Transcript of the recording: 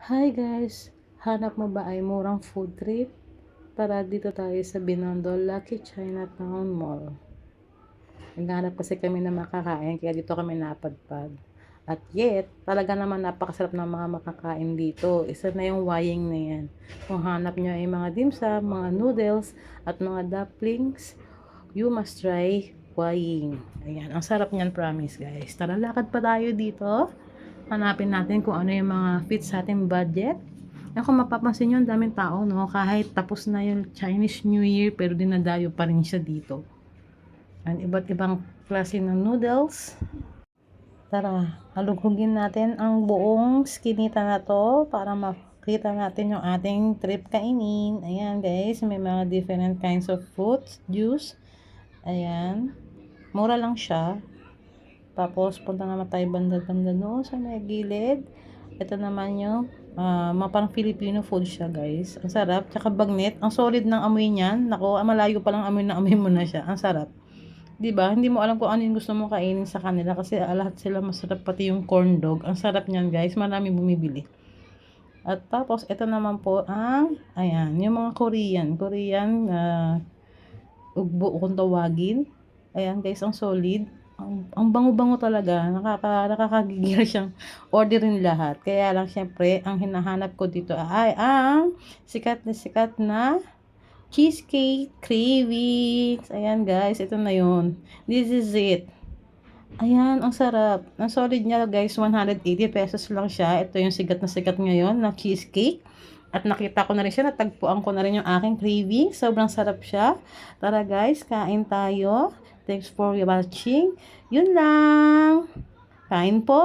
Hi guys! Hanap mo ba ay murang food trip? Tara dito tayo sa Binondo Lucky Chinatown Mall. Naghanap kasi kami ng makakain kaya dito kami napadpad. At yet, talaga naman napakasarap ng mga makakain dito. Isa na yung waying na yan. Kung hanap nyo ay mga dimsum, mga noodles, at mga dumplings, you must try waying. Ayan, ang sarap niyan, promise guys. Tara, lakad pa tayo dito. Hanapin natin kung ano yung mga fit sa ating budget. Kung mapapansin nyo, ang daming tao, no? Kahit tapos na yung Chinese New Year, pero dinadayo pa rin siya dito. Ang iba't ibang klase ng noodles. Tara, halughugin natin ang buong skinita na to para makita natin yung ating trip kainin. Ayan guys, may mga different kinds of fruits, juice. Ayan, mura lang siya. Tapos punta naman tayo banda-banda no sa may gilid. Ito naman yung parang Filipino food siya guys. Ang sarap. Tsaka bagnet. Ang solid ng amoy niyan. Nako, malayo pa lang amoy na amoy mo na siya. Ang sarap. 'Di ba? Hindi mo alam kung ano yung gusto mong kainin sa kanila kasi lahat sila masarap, pati yung corn dog. Ang sarap niyan guys. Marami bumibili. At tapos ito naman po ang ayan, yung mga Korean ugbo kung tawagin. Ayan guys, ang solid. Ang bango-bango talaga. Nakakagigil siyang orderin lahat. Kaya lang syempre, ang hinahanap ko dito ay ang sikat na cheesecake cravings. Ayan guys, ito na yun. This is it. Ayan, ang sarap. Ang solid niya guys, 180 pesos lang siya. Ito yung sikat na sikat ngayon na cheesecake. At nakita ko na rin siya, natagpuan ko na rin yung aking craving. Sobrang sarap siya. Tara guys, kain tayo. Thanks for watching. Yun lang. Kain po.